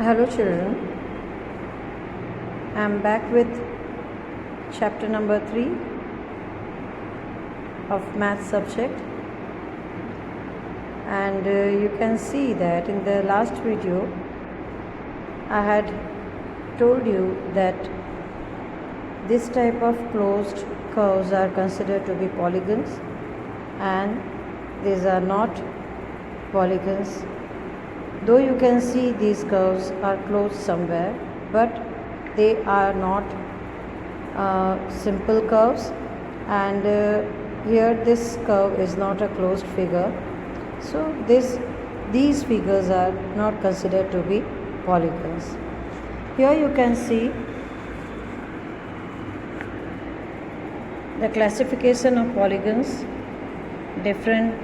Hello children, I am back with chapter number 3 of math subject, and you can see that in the last video I had told you that this type of closed curves are considered to be polygons and these are not polygons. Though you can see these curves are closed somewhere, but they are not simple curves, and here this curve is not a closed figure, so these figures are not considered to be polygons. Here you can see the classification of polygons, different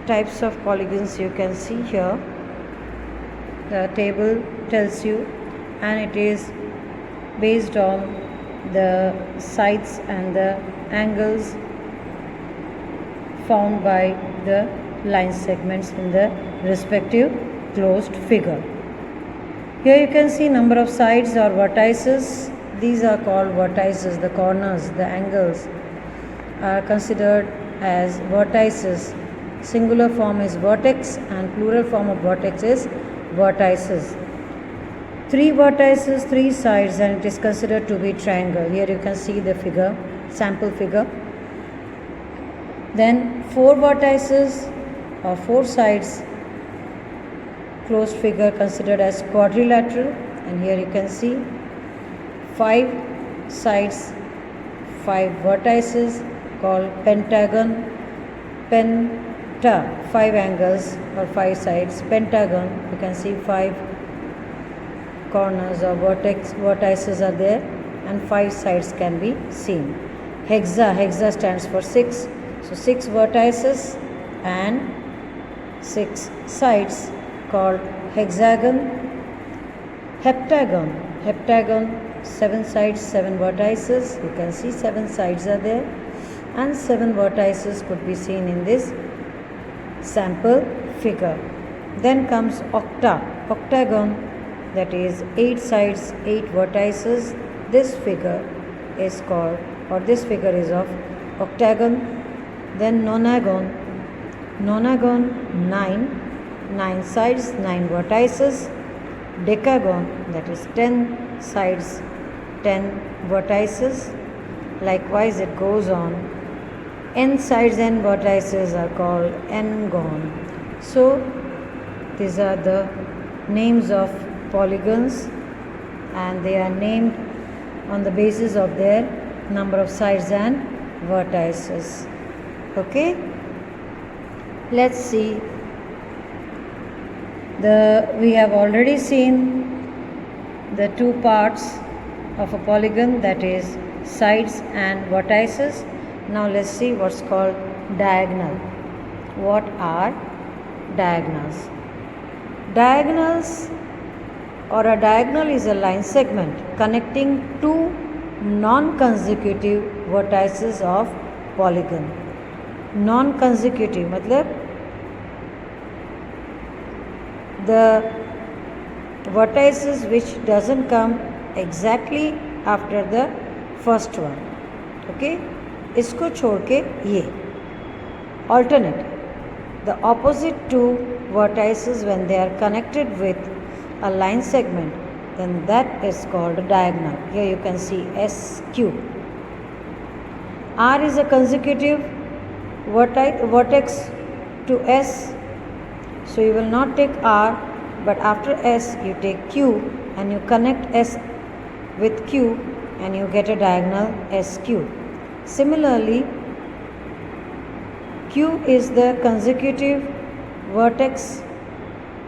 types of polygons you can see here. The table tells you, and it is based on the sides and the angles found by the line segments in the respective closed figure. Here you can see number of sides or vertices. These are called vertices. The corners, the angles are considered as vertices. Singular form is vertex and plural form of vertex is vertices. 3 vertices, 3 sides, and it is considered to be triangle. Here you can see the figure, sample figure. Then 4 vertices or 4 sides, closed figure considered as quadrilateral, and here you can see 5 sides, 5 vertices called pentagon. 5 angles or 5 sides, pentagon. You can see 5 corners or vertices are there, and 5 sides can be seen. Hexa stands for 6, so 6 vertices and 6 sides called hexagon. Heptagon 7 sides, 7 vertices. You can see 7 sides are there, and 7 vertices could be seen in this sample figure. Then comes octagon, that is 8 sides, 8 vertices. This figure is called, or this figure is of octagon. Then nonagon 9 sides, 9 vertices. Decagon, that is 10 sides, 10 vertices. Likewise it goes on. N sides and vertices are called n-gon. So these are the names of polygons, and they are named on the basis of their number of sides and vertices. Okay, let's see. We have already seen the 2 parts of a polygon, that is sides and vertices. Now let's see what's called diagonal. What are diagonals? Diagonals, or a diagonal, is a line segment connecting 2 non-consecutive vertices of polygon. Non-consecutive matlab the vertices which doesn't come exactly after the first one. Okay, इसको छोड़ के ये alternate, the opposite 2 vertices when they are connected with a line segment, then that is called a diagonal. Here you can see SQ. R is a consecutive vertex to S, so you will not take R, but after S you take Q and you connect S with Q and you get a diagonal SQ. Similarly, Q is the consecutive vertex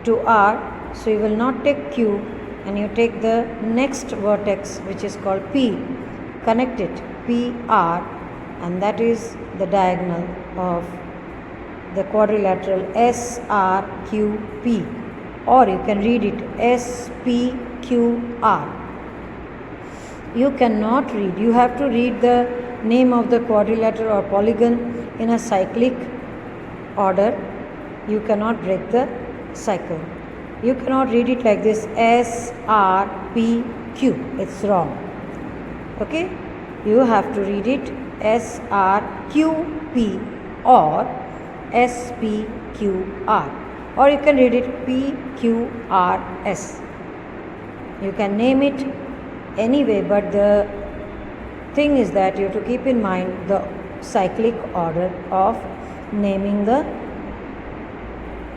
to R, so you will not take Q and you take the next vertex, which is called P, connect it, PR, and that is the diagonal of the quadrilateral SRQP, or you can read it SPQR. You cannot read, you have to read the name of the quadrilateral or polygon in a cyclic order. You cannot break the cycle. You cannot read it like this, SRPQ. It's wrong. Okay? You have to read it SRQP or SPQR, or you can read it PQRS. You can name it anyway, but the thing is that you have to keep in mind the cyclic order of naming the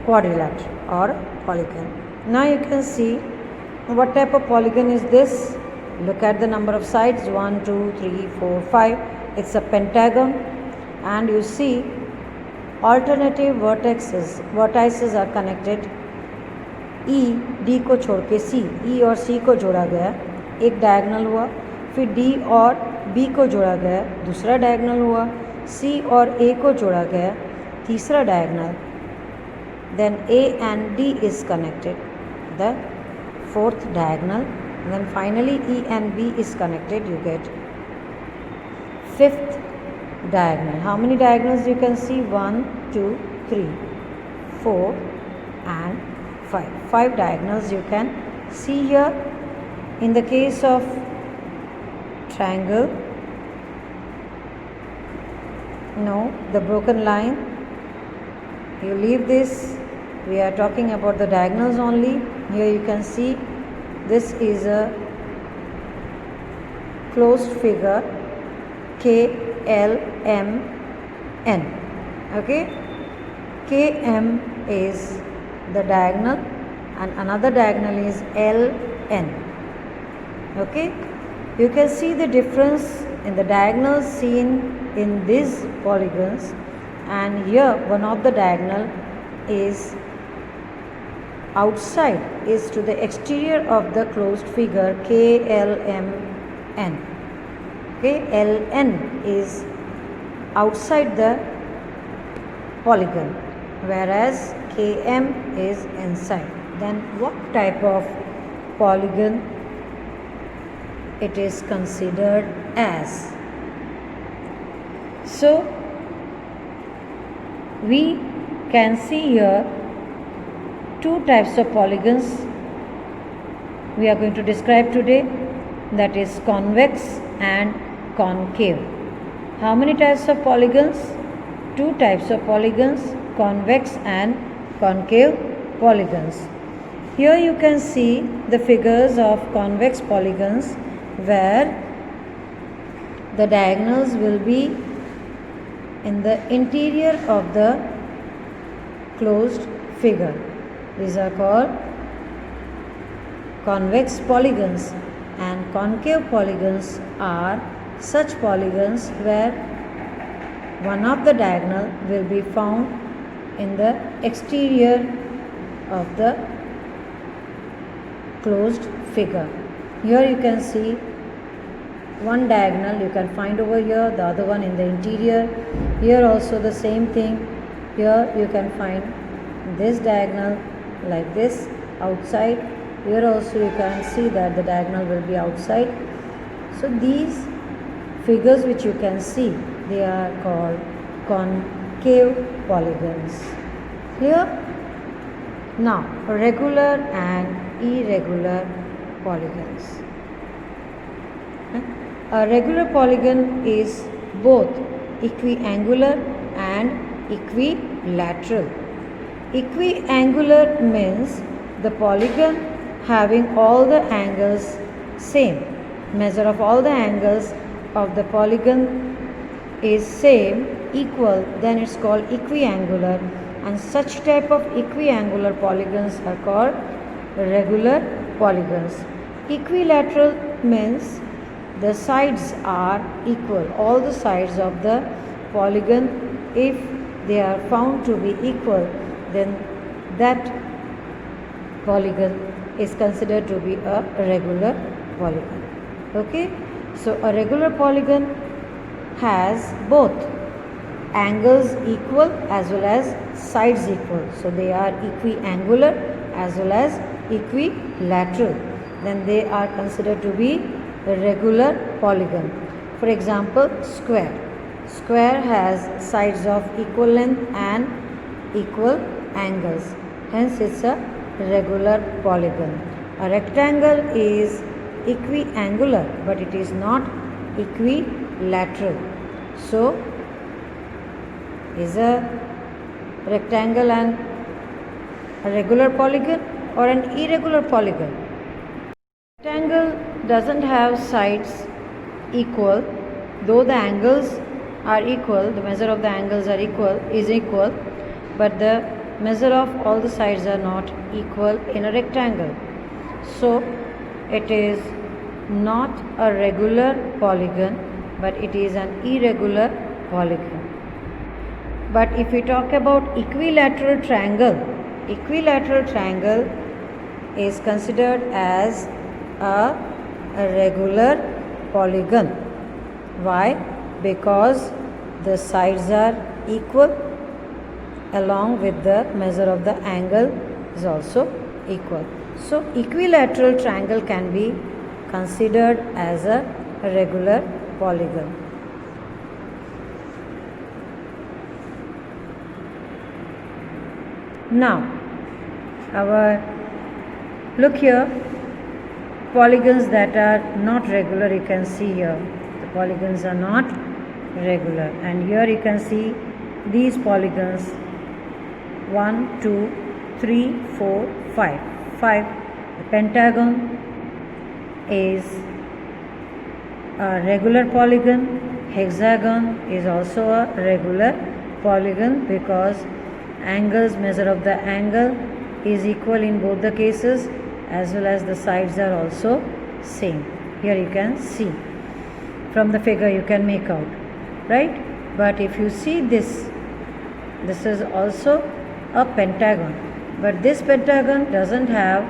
quadrilateral or polygon. Now you can see what type of polygon is this. Look at the number of sides, 1, 2, 3, 4, 5. It's a pentagon, and you see alternative vertices are connected. E, D को छोड़ के C, E और C को जोड़ा गया, एक diagonal हुआ. फिर D और B को जोड़ा गया, दूसरा डायगोनल हुआ. C और A को जोड़ा गया, तीसरा diagonal. Then A and D is connected, the fourth diagonal. And then finally E and B is connected, you get fifth diagonal. How many diagonals you can see? 1, 2, 3, 4 and 5. 5 diagonals you can see here. In the case of triangle, no, the broken line, you leave this. We are talking about the diagonals only. Here you can see this is a closed figure KLMN. Okay, KM is the diagonal and another diagonal is LN. Okay, you can see the difference in the diagonals seen in these polygons, and here one of the diagonal is outside, is to the exterior of the closed figure KLMN. Okay, LN is outside the polygon, whereas KM is inside. Then what type of polygon it is considered as? So we can see here two types of polygons we are going to describe today, that is convex and concave. How many types of polygons? Two types of polygons, convex and concave polygons. Here you can see the figures of convex polygons where the diagonals will be in the interior of the closed figure. These are called convex polygons, and concave polygons are such polygons where one of the diagonal will be found in the exterior of the closed figure. Here you can see one diagonal you can find over here, the other one in the interior. Here also the same thing. Here you can find this diagonal like this outside. Here also you can see that the diagonal will be outside. So these figures which you can see, they are called concave polygons. Here now regular and irregular polygons. A regular polygon is both equiangular and equilateral. Equiangular means the polygon having all the angles same. Measure of all the angles of the polygon is same, equal, then it's called equiangular, and such type of equiangular polygons are called regular polygons. Equilateral means the sides are equal. All the sides of the polygon, if they are found to be equal, then that polygon is considered to be a regular polygon. Okay, so a regular polygon has both angles equal as well as sides equal. So they are equiangular as well as equilateral. Then they are considered to be a regular polygon. For example, square. Square has sides of equal length and equal angles. Hence it's a regular polygon. A rectangle is equiangular, but it is not equilateral. So, is a rectangle a regular polygon or an irregular polygon? Rectangle doesn't have sides equal, though the angles are equal, the measure of the angles is equal, but the measure of all the sides are not equal in a rectangle. So it is not a regular polygon, but it is an irregular polygon. But if we talk about equilateral triangle is considered as a regular polygon. Why? Because the sides are equal, along with the measure of the angle is also equal. So equilateral triangle can be considered as a regular polygon. Now, look here, polygons that are not regular, you can see here, the polygons are not regular, and here you can see these polygons 1, 2, 3, 4, 5. The pentagon is a regular polygon, hexagon is also a regular polygon because measure of the angle is equal in both the cases, as well as the sides are also same. Here you can see from the figure, you can make out, right? But if you see this is also a pentagon, but this pentagon doesn't have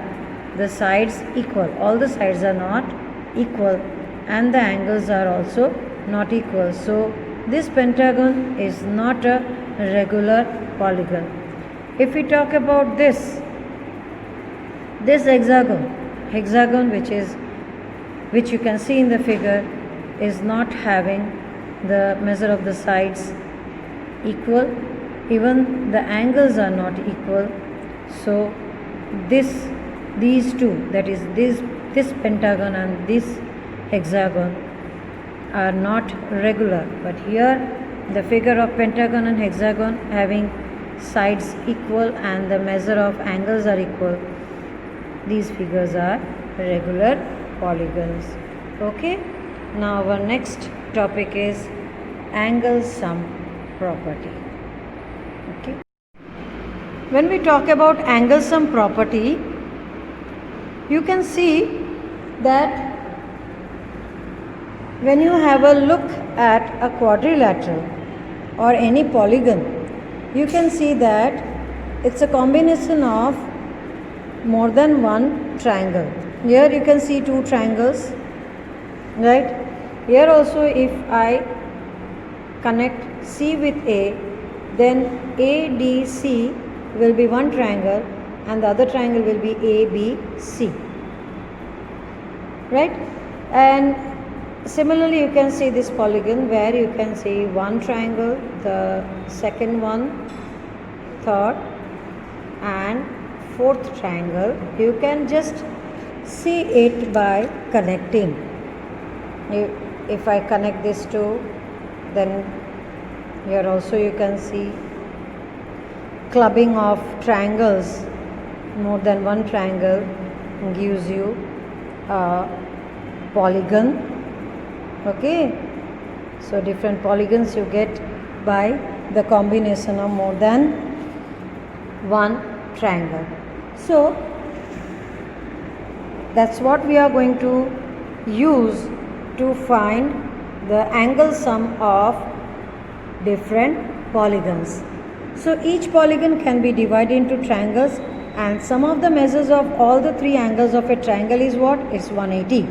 the sides equal. All the sides are not equal and the angles are also not equal. So this pentagon is not a regular polygon. If we talk about this hexagon which you can see in the figure, is not having the measure of the sides equal, even the angles are not equal. So these two, that is this pentagon and this hexagon, are not regular. But here the figure of pentagon and hexagon having sides equal and the measure of angles are equal, these figures are regular polygons. Okay, now our next topic is angle sum property. Okay, when we talk about angle sum property, you can see that when you have a look at a quadrilateral or any polygon, you can see that it's a combination of more than one triangle. Here you can see two triangles, right? Here also, if I connect C with A, then ADC will be one triangle and the other triangle will be ABC, right? And similarly, you can see this polygon where you can see one triangle, the second one, third and fourth triangle. You can just see it by connecting. If I connect these two, then here also you can see clubbing of triangles, more than one triangle gives you a polygon. Okay, so different polygons you get by the combination of more than one triangle. So that's what we are going to use to find the angle sum of different polygons. So each polygon can be divided into triangles, and sum of the measures of all the three angles of a triangle is what? It's 180.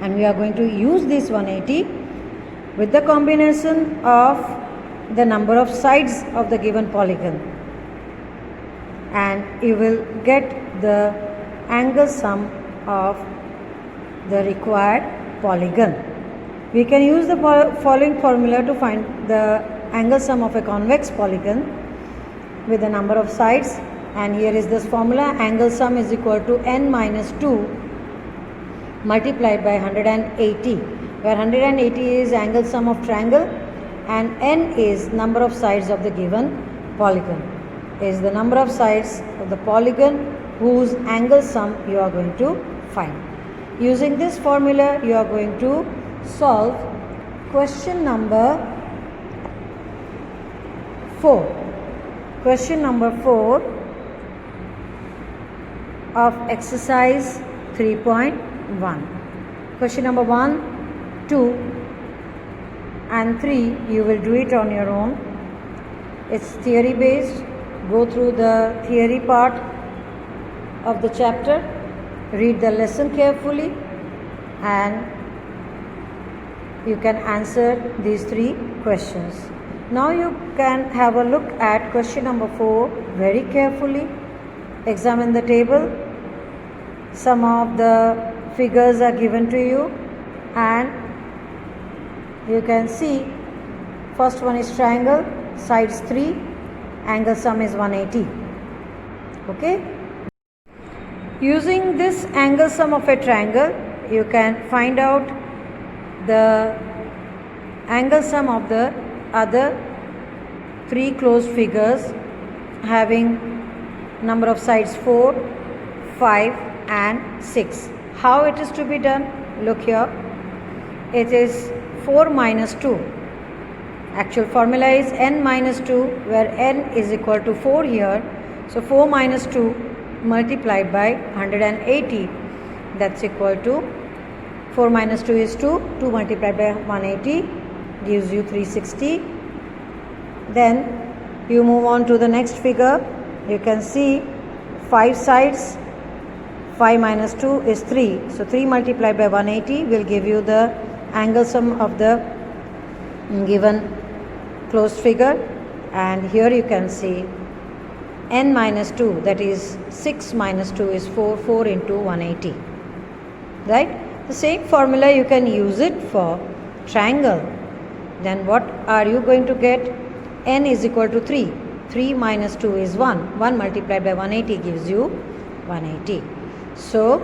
And we are going to use this 180 with the combination of the number of sides of the given polygon, and you will get the angle sum of the required polygon. We can use the following formula to find the angle sum of a convex polygon with the number of sides and here is this formula. Angle sum is equal to n minus 2 multiplied by 180, where 180 is angle sum of triangle and n is number of sides of the given polygon. Is the number of sides of the polygon whose angle sum you are going to find. Using this formula, you are going to solve question number 4. Question number 4 of exercise 3.1. Question number 1, 2 and 3 you will do it on your own. It's theory based. Go through the theory part of the chapter, read the lesson carefully, and you can answer these 3 questions. Now you can have a look at question number 4 very carefully. Examine the table. Some of the figures are given to you and you can see first one is triangle, sides 3, angle sum is 180. Okay. Using this angle sum of a triangle, you can find out the angle sum of the other 3 closed figures having number of sides 4, 5 and 6. How it is to be done? Look here. It is 4 minus 2. Actual formula is n minus 2, where n is equal to 4 here. So 4 minus 2 multiplied by 180, that's equal to 4 minus 2 is 2, 2 multiplied by 180 gives you 360. Then you move on to the next figure. You can see 5 sides, 5 minus 2 is 3, so 3 multiplied by 180 will give you the angle sum of the given closed figure. And here you can see n minus 2, that is 6 minus 2 is 4, 4 into 180, right? The same formula you can use it for triangle. Then what are you going to get? N is equal to 3, 3 minus 2 is 1, 1 multiplied by 180 gives you 180. So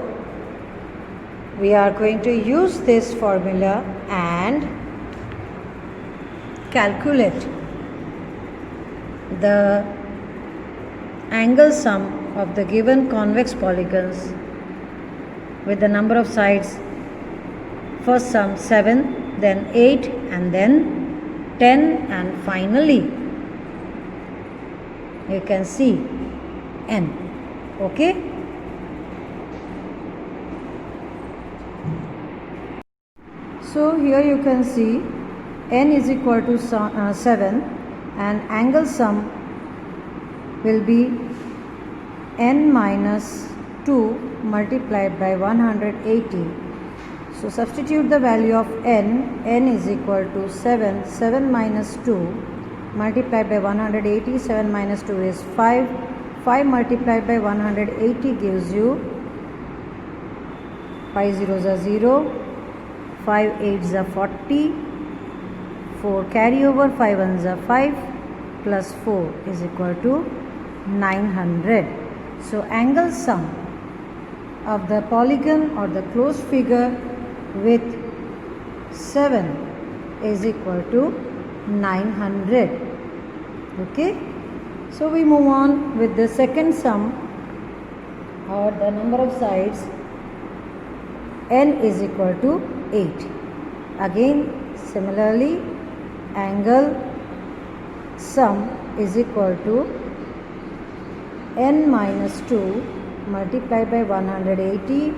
we are going to use this formula and calculate the angle sum of the given convex polygons with the number of sides. First sum 7, then 8 and then 10 and finally you can see n. Okay. So here you can see n is equal to 7 and angle sum will be n minus 2 multiplied by 180. So substitute the value of n is equal to 7, 7 minus 2 multiplied by 180, 7 minus 2 is 5, 5 multiplied by 180 gives you 5 zeros are 0, 5 8s are 40, 4 carry over, 5 1s are 5 plus 4 is equal to 900. So angle sum of the polygon or the closed figure with 7 is equal to 900. Okay. So we move on with the second sum, or the number of sides. N is equal to 8. Again similarly, angle sum is equal to n minus 2 multiplied by 180,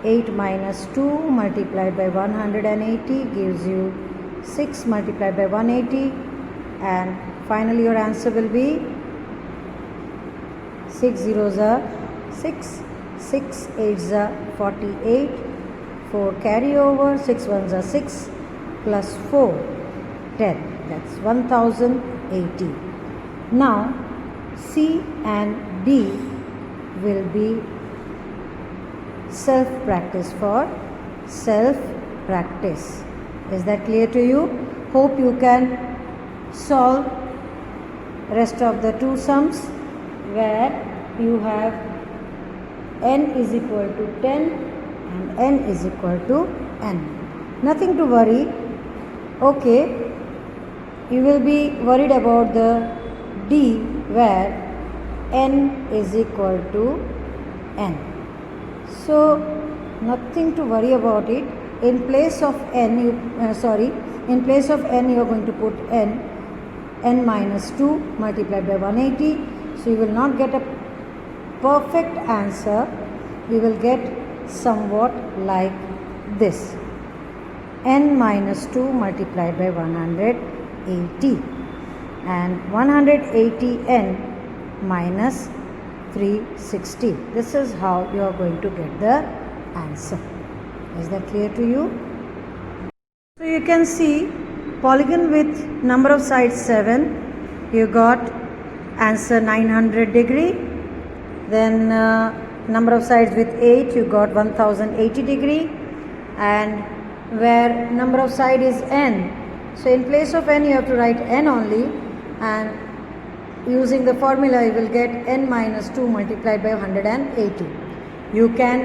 8 minus 2 multiplied by 180 gives you 6 multiplied by 180, and finally your answer will be 6 zeros are 6, 6 8s are 48, 4 carry over, 6 1s are 6 plus 4 10, that's 1080. Now C and D will be self practice for self practice. Is that clear to you? Hope you can solve rest of the 2 sums where you have n is equal to 10 and n is equal to n. Nothing to worry. Okay, you will be worried about the D where n is equal to n. So nothing to worry about it. In place of n, in place of n you are going to put n minus 2 multiplied by 180. So you will not get a perfect answer. You will get somewhat like this: n minus 2 multiplied by 180 and 180n minus 360. This is how you are going to get the answer. Is that clear to you? So you can see polygon with number of sides 7, you got answer 900 degree. Then number of sides with 8, you got 1080 degree. And where number of side is n, so in place of n you have to write n only, and using the formula you will get n minus 2 multiplied by 180. You can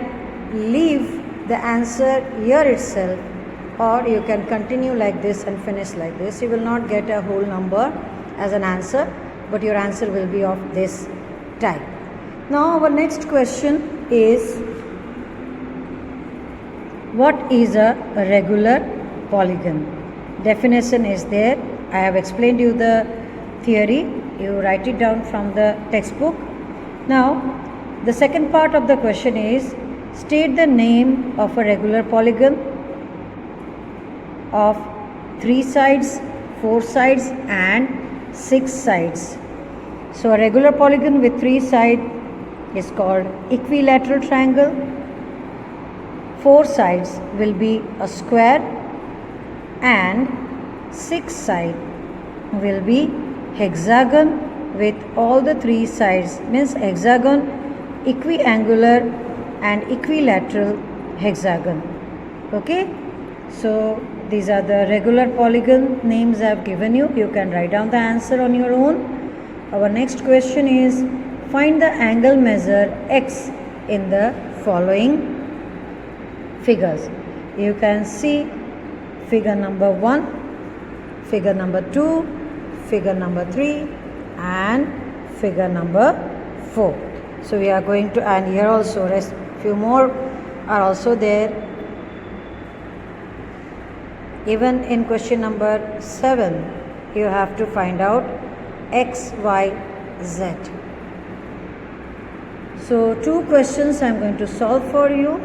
leave the answer here itself, or you can continue like this and finish like this. You will not get a whole number as an answer, but your answer will be of this type. Now our next question is, what is a regular polygon? Definition is there. I have explained you the theory. You write it down from the textbook. Now the second part of the question is, state the name of a regular polygon of 3 sides, 4 sides and 6 sides. So a regular polygon with 3 sides is called equilateral triangle. 4 sides will be a square and 6 sides will be hexagon with all the 3 sides, means hexagon, equiangular and equilateral hexagon. Okay, so these are the regular polygon names I have given you. You can write down the answer on your own. Our next question is, find the angle measure x in the following figures. You can see figure number 1, figure number 2, figure number 3 and figure number 4. So we are going to, and here also few more are also there. Even in question number 7 you have to find out x, y, z. So 2 questions I am going to solve for you.